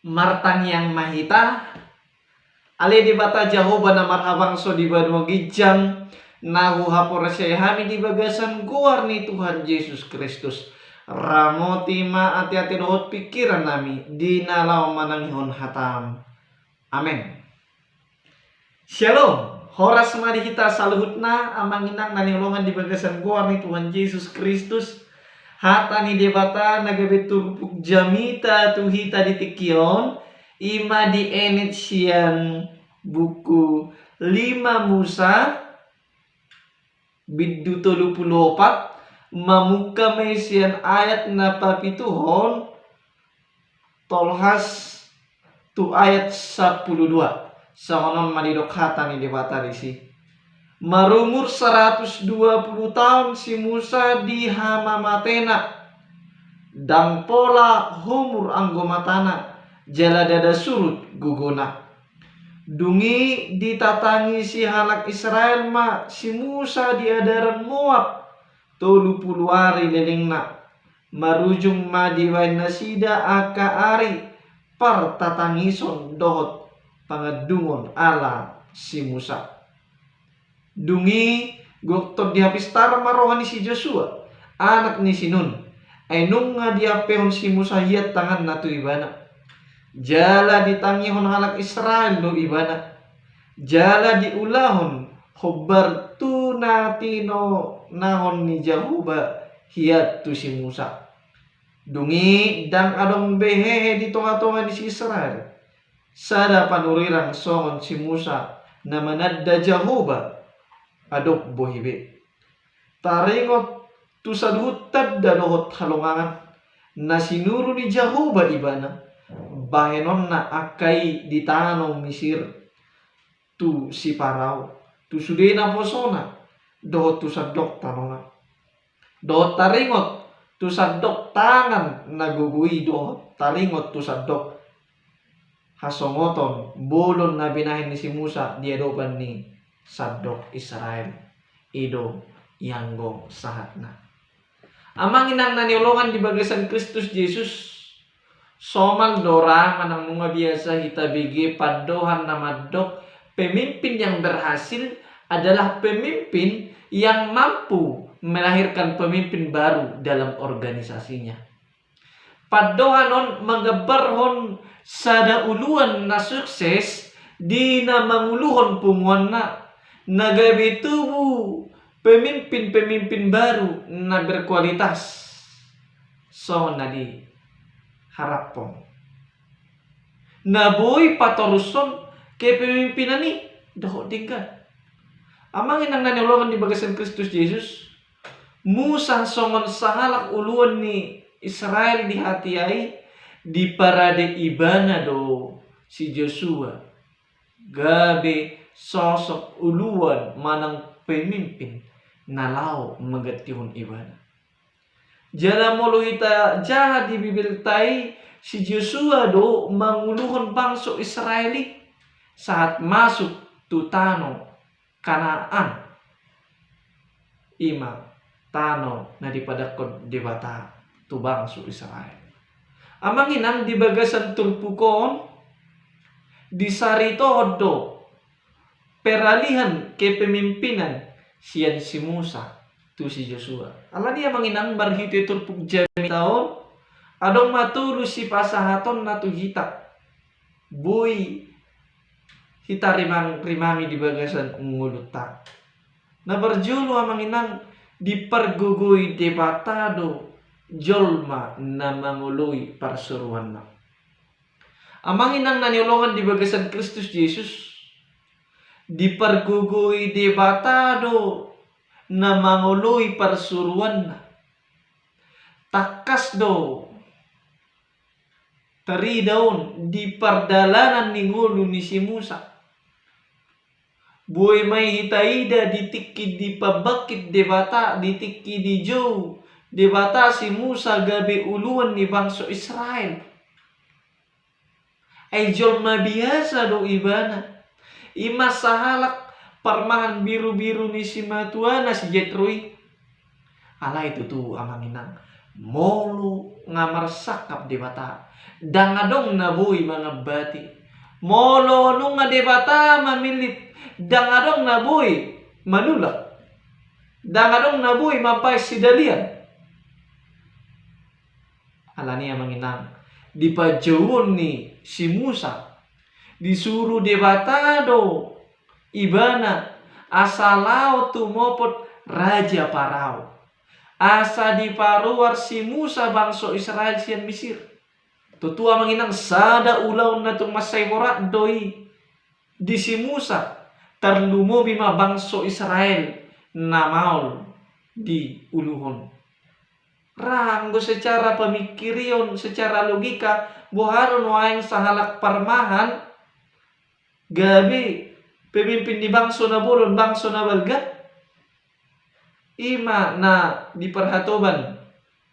Martang yang mahita ale di bata Jahoba na marhabang so di badwa gijang nahu hapor hami di bagasan guar ni Tuhan Yesus Kristus. Ramoti ma ati-ati dohot pikiran nami di nalau manangihon hatam. Amin. Shalom. Horas mari kita saluhutna amanginang nanilongan di bagasan guar ni Tuhan Yesus Kristus. Hata ni debata nagabe turpuk jamita tuhita di tikion ima di enit sian buku 5 Musa biddu 34 mamuka mesian ayat na papituhon tolhas tu ayat 12 sahonon madidok hata ni debata risi. Marumur 120 tahun si Musa di hamamatena dan pola humur anggomatana jala dada surut guguna. Dungi ditatangi si halak Israel ma si Musa di adaran Moab 30 hari lelingna marujung ma diwain nasida aka ari par tatangison dohot pangadungon ala si Musa. Dungi goktor dihapistar marohani si Joshua anak ni si Nun ay nung nga diapehon si Musa hiyat tangan na tu ibana jala ditangihon halak Israel do ibana jala diulahon hobar tu natino nahon ni Jahoba hiyat tu si Musa. Dungi dang adong behehe di tonga-tonga di si Israel sada panurirang songon si Musa na manadda Jahoba adok bohibe taringot tu saduhutad dalohot halongangan na sinuro ni Jahoba ibana bahenon na akai di tanah Mesir tu si Parao tu sudena posona dohot tu sadok tanonga dohot taringot tu sadok tangan nagugui dohot taringot tu sadok hasongoton bolon na binahin ni si Musa di adoban ni sadok Israel ido yanggo sahatna. Amang inang naniolongan di bagasan Kristus Yesus somal dora manang mga biasa hita bigi padohan namadok pemimpin yang berhasil adalah pemimpin yang mampu melahirkan pemimpin baru dalam organisasinya. Padohanon magabarhon sada uluan na sukses di na manguluhon pumuan na nagabi tubuh pemimpin-pemimpin baru na berkualitas so na di harapon naboy patoruson ke pemimpinan ni dohot tinggal amangin ang naniolongan di bagasan Kristus Yesus Musa songon sahalak uluan ni Israel di hatiai di parade ibana do si Joshua gabe sosok uluan manang pemimpin nalau magatihon ibana jala molo hita jahat di bibir tai si Joshua do manguluhon bangso Israeli saat masuk tu tano Kanaan ima tano na dipadakod debata tu bangso Israel amang inang di bagasan turpukon di saritodo peralihan kepemimpinan sian si Musa tu si Joshua. Ala dia manginang barhiti turpuk jami taon adong matulu si pasahaton na tu hita. Boy hita rimami di bagasan ngulutak. Na berjulu manginang di pergugui debatado jolma na mangului parsuruan na. Amanginang naniolongan di bagasan Kristus Yesus dipergugui debatado na mangului parsuruan na takas do tari daun di pardalanan ni ngulu ni si Musa buhay may hitaida ditikki di pabakit debata ditikki di Jow debata si Musa gabi uluan ni bangso Israel ay jolma biasa do ibana ima sahalak parmahan biru-biru ni si Matuana si Jetroy ala itu tu amanginang molu ngamar sakap debata dangadong nabui mga bati molo nung nga debata mamilit dangadong nabui manulak dangadong nabui mapay sidalian alania manginang di pajawon ni si Musa disuruh debatado ibana asalau tumopot Raja Parao asa diparuar si Musa bangso Israel sian Mesir tutua manginang sada ulaw na tumasay morat doi di si Musa terlumo bima bangso Israel na maul di uluhon ranggo secara pemikirion secara logika buharon waeng sahalak parmahan gabi pemimpin di bangso na bolon bangso na balga ima na diperhatoban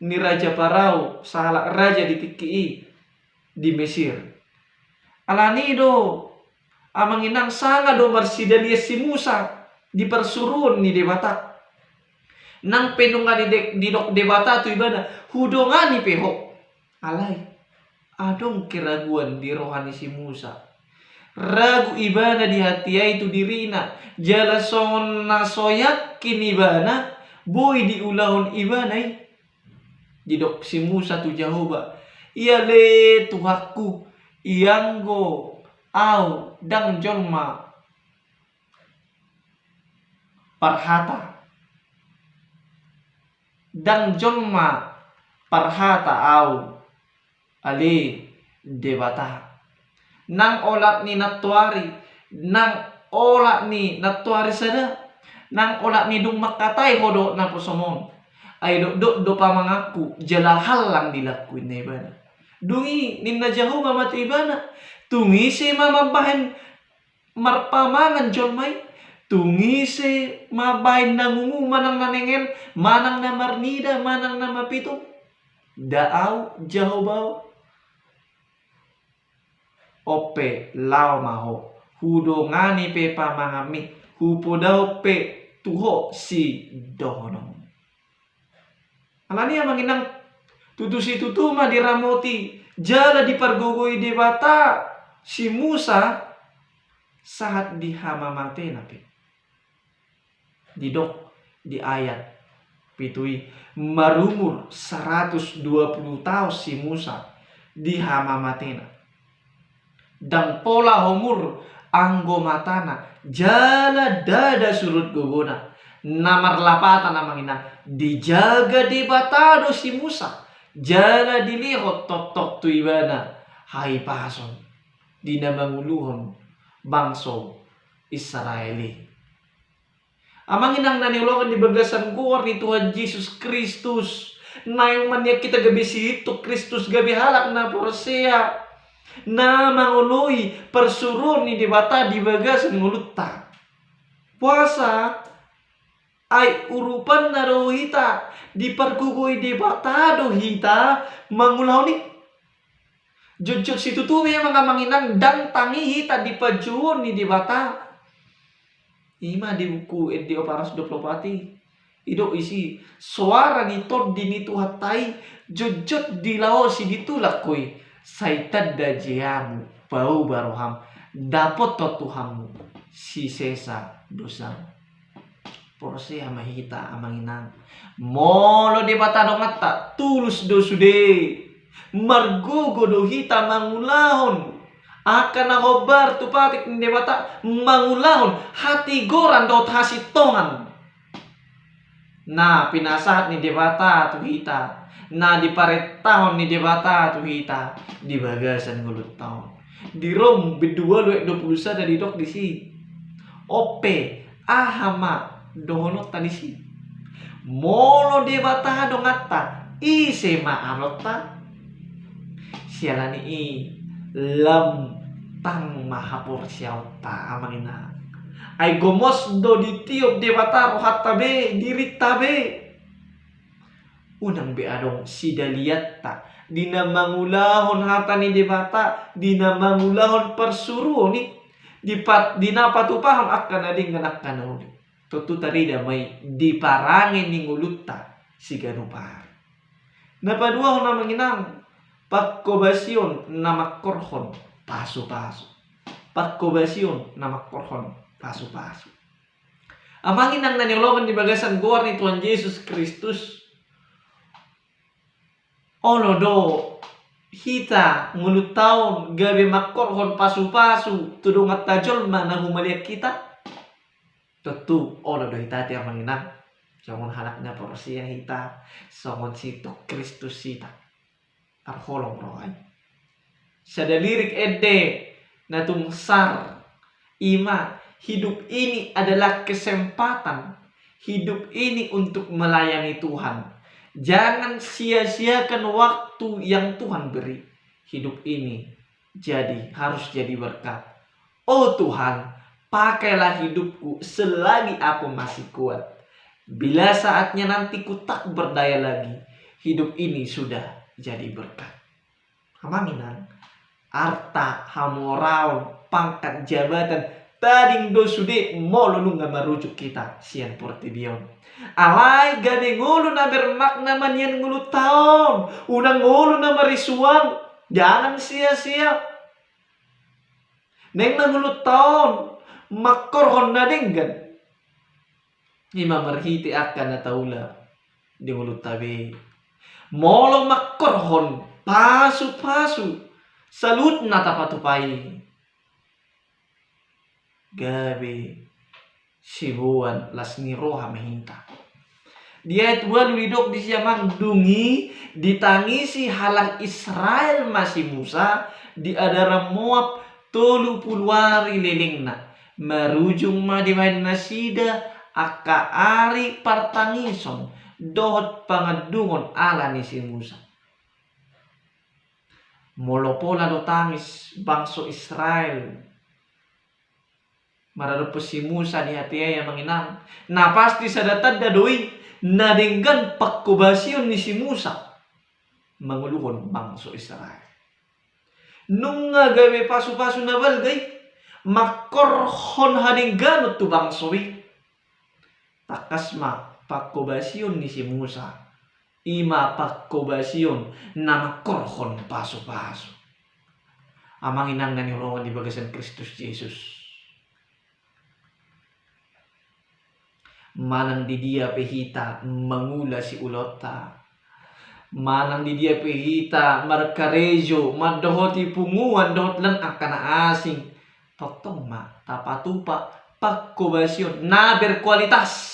ni Raja Parao sahalak raja di TKI di Mesir alanido amanginang sanga do marsidalia si Musa dipersurun ni debata nang penungan di dok debata tu ibana hudongan ni peho alay adong keraguan di rohani si Musa ragu ibana di hati itu dirina jala songon nasoyak kinibana boy di ulahon ibanay didok si Musa tu Jahoba iya le tuhaku ianggo au dang jolma parhata au ali debata nang olat ni natuari sada nang olat ni dung makatai hodo na posomon ay do pamangaku jala halang dilakuin na ibana dungi ninna Jahoba mati ibana tungi si mamabahin marpamangan jolmay tungi si mabahin nangungu manang nanengel manang na marnida manang na mapito daaw Jahoba ope lao maho hudongani pe pamangami hupodaw pe tuho si dohonong alania manginang tutusi tutuma diramoti jala dipargugui debata si Musa saat dihamamate napi didok di ayat pitui marumur 120 tahun si Musa dihamamatena dan pola homur anggo matana jala dada surut gogona namar lapata namanginang dijaga debatado si Musa jala dilihot totok tu ibana hai pason dinamanguluhon bangso Israeli amanginang naniulokan di bagasan kuar ni Tuhan Yesus Kristus na yung manya kita gabi si itu Kristus gabi halak na porsea na manguloy persurun ni debata di bagasan ngulutta puasa ay urupan na do hita di pergugoy debata do hita mangulaw ni jujut si tutuwi mga manginang dang tangi hita di pajuon ni debata ima di buku di Oparas 24 ido isi suara ni tod di nitu hatai jujut di lao si ditulak koy saitad da jiamu bau baroham dapot totuhamu si sesa dosa porsi amahita amanginang molo debata do mata tulus do sude margogo do hita mangulahon akan nahobar tu patik ni debata mangulahon hati goran do hasitongan na pinasahat ni debata tu hita na di paret tahun ni debata tu hita di bagasan ngulut tahun di rom berdua 21 dari dok di si ope ahama dohonot tadi si molo debata do ngata ise maanota sialani i lam tang mahapur siauta amangina ay gomos do ditiup debata rohat tabe dirit tabe unang beadong sidaliat ta dina mangulahon hata ni debata dina mangulahon persuru ni dina patupahon akan ading nganak kanau tutu tarida may diparangin ni ngulutta si ganupar Napadua na manginang pagkobasyon na makorhon paso-paso. Pagkobasyon na makorhon paso-paso. Amangin ang naniologan di bagasan guar ni Tuhan Yesus Kristus. Ono do hita ngulut taon gabi makorhon pasu-pasu tudung at tajol na humaliak kita. Tentu ono do hita tiang manginang. Jangan halaknya porsia hita songon situ Kristus hita. Arholong rohay. Sada lirik ede na tungsar ima hidup ini adalah kesempatan. Hidup ini untuk melayani Tuhan. Jangan sia-siakan waktu yang Tuhan beri. Hidup ini harus jadi berkat. Oh Tuhan, pakailah hidupku selagi aku masih kuat. Bila saatnya nanti ku tak berdaya lagi, hidup ini sudah jadi berkat. Hamanginan, arta, hamoraon, pangkat, jabatan, tading dosude molo nunga marujuk kita sian portibion. Alay gade ngulu na bermakna manian ngulu taon, unang ngulu na marisuang, jangan sia-sia. Neng na ngulu taon, makorhon na denggan. Ima marhiti akan na taula di ngulu tabi. Molo makorhon, pasu-pasu, salut na tapatupai. Gabi sibuan las niroha mehinta. Dia tua lidok di siamang dungi ditangisi halang Israel masih Musa di adara Moab 30 hari lelingna marujung ma di main nasida aka ari partangison dohot pangadungon ala ni si Musa. Molopola do tangis bangso Israel. Mararupos si Musa di hati yang menginang. Na pasti sadatad dadoi nadenggan pakubasyon ni si Musa. Manguluhon bangso Israel. Nung nga gawe pasu-pasu na balgay. Makorhon hadengganot tu bangsowi. Takas ma pakubasyon ni si Musa. Ima pakubasyon na makorhon pasu-pasu. Amang inang nanirungan di bagasan Kristus Yesus. Manang di dia pehita mangula si ulota. Manang di dia pehita markarejo madohoti punguan dohot lang akan asing. Totong ma tapatupa pakubasyon na berkualitas.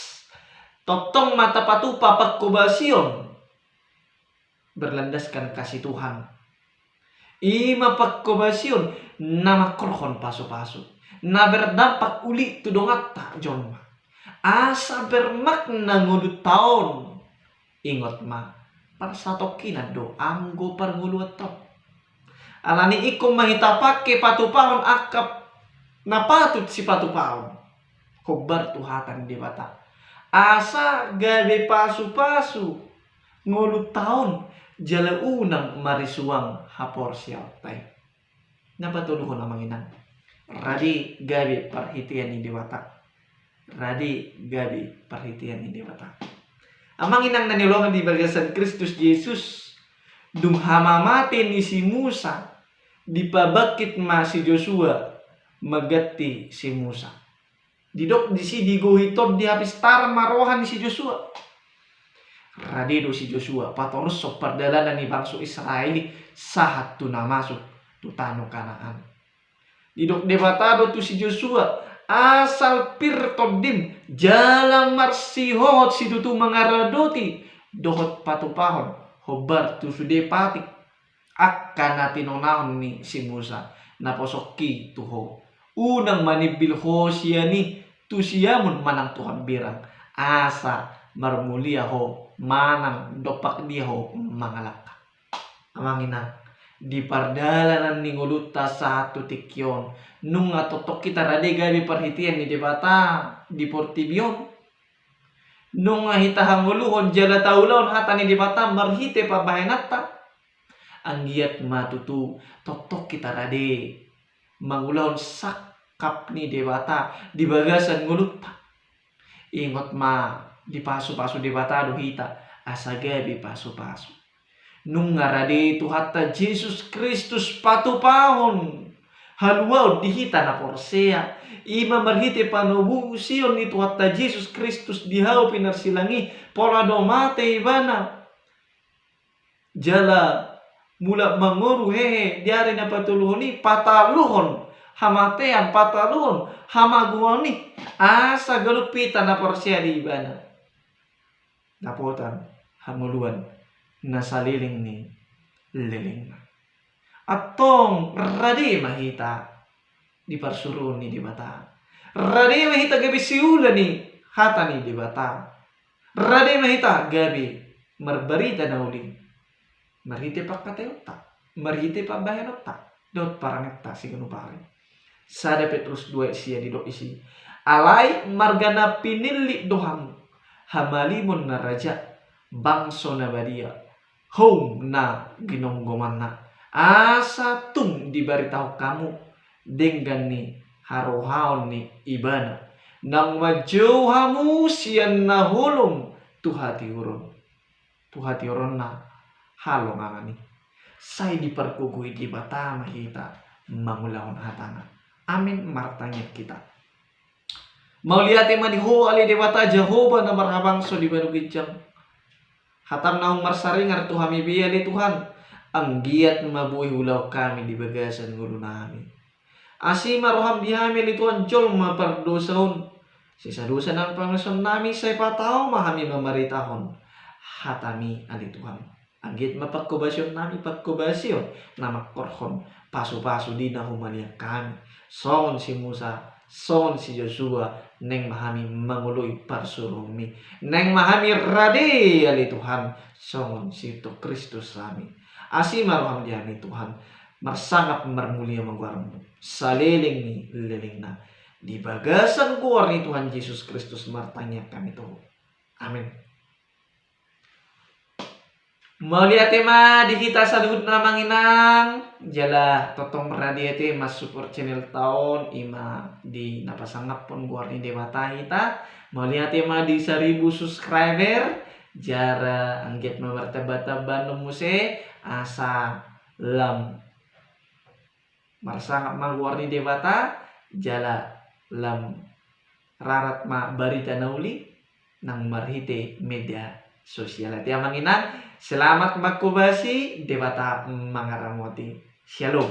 Totong ma tapatupa pakubasyon berlandaskan kasih Tuhan. Ima pakubasyon na makorhon pasu-pasu. Na berdampak uli tudongat tak jomma. Asa bermakna ngudut taon. Ingot ma, parsatokinan do anggo parnguluat to. Alani ikum mahita pake patupahon akap na patut si patupahon. Hobar tuhatan di bata. Asa gabe pasu-pasu ngulut taon jala unang marisuang hapor siya tay. Napatuluhon na manginang. Radi gabe parhitian ni dewata. Radi gabi perhatian ini bata. Amang inang nanilongan di bagasan Kristus Yesus. Dung hamamate ni si Musa. Dipabakit ma si Joshua. Magati si Musa. Didok di si digohiton di habis tar marohan ni si Joshua. Radi do si Joshua. Patorus so perdalanan ni bangsa Israeli. Sahat tu na masuk. Tu tano Kanaan. Didok debatado tu si Joshua. Asal pirtodim jalan marsihot si tutu mangaradoti dohot patupahon hobar tu sude patik akan natinonahon ni si Musa naposoki tuho unang manibil ho siya ni tu siyamun manang Tuhan birang asa marmulia ho manang dopak dia ho mangalaka amangina di pardalanan ni nguluta satu tikyon nung atotok kita rade gabi perhatian ni debata di portibion nung hita hanguluhon jala taulon hata ni debata marhite pabahenata anggiat matutu totok kita rade mangulahon sakap ni debata di bagasan nguluta ingot ma di pasu-pasu debata do hita asa gabi pasu-pasu Nungarade Tuhata Jesus Kristus patupahon. Haluau dihita na porsea. Ima marhite panobu sion ni Tuhata Jesus Kristus dihau pinarsilangi. Pola domate ibana. Jala mula manguru hehe diari na patuluhoni pataluhon. Hamatean pataluhon. Hamaguani. Asa galupita na porsea di ibana. Napotan hamuluan. Nasaliling ni liling na. Atong radi mahita di parsurun ni di bata. Radi mahita gabi siula ni hata ni di bata. Radi mahita gabi marbarita na uli. Marhite pa katayota. Marhite pa bayanota. Dot parangeta si ganupari. Sada Petrus 2 siya di do isi. Alay margana pinili doham. Hamalimon na raja. Bangso na badia. Home na ginonggoman na. Asa tung diberitahu kamu dengan ni harohaon ni ibana. Nang majauhamu siyan na hulong tuhati uron. Tuhati uron na halong angani. Say diperkugui di bata mahita mangulahon hatana. Amin martanyat kita. Mau lihat emang diho ali dewata Jehovah na marhabang so di barugijang. Hatam naung marsaring artu hami biya di Tuhan. Ang giat mabuhi hulaw kami di bagasan ngulo namin. Asi maroham di hami di Tuhan jol mapardosahon. Sisa-dosa ng pangason namin sa ipataw mahami mamaritahon. Hatami ali Tuhan. Ang giat mapagkubasyon namin pagkubasyon na makorhon. Paso-paso di na humaliang kami. Songon si Musa, songon si Joshua, neng mahami manguloy parsurumi. Neng mahami radi ali Tuhan, songon si to Kristus rami. Asi maroham di hami Tuhan, marsangap marmulia magwarmo. Saliling ni liling na. Di bagasan kuar ni Tuhan Yesus Kristus martanya kami to. Amin. Maulihat ma di kita salut na manginang jala totong radiate mas support channel taon ima di napasangap pun guar ni dewata kita. Maulihat ma di 1000 subscriber jara angget mamartabata muse asa lam marsangap ma guar ni dewata jala lam rarat ma barita nauli nang marhite media sosial. At manginang selamat makubasi dewata mangaramoti. Shalom.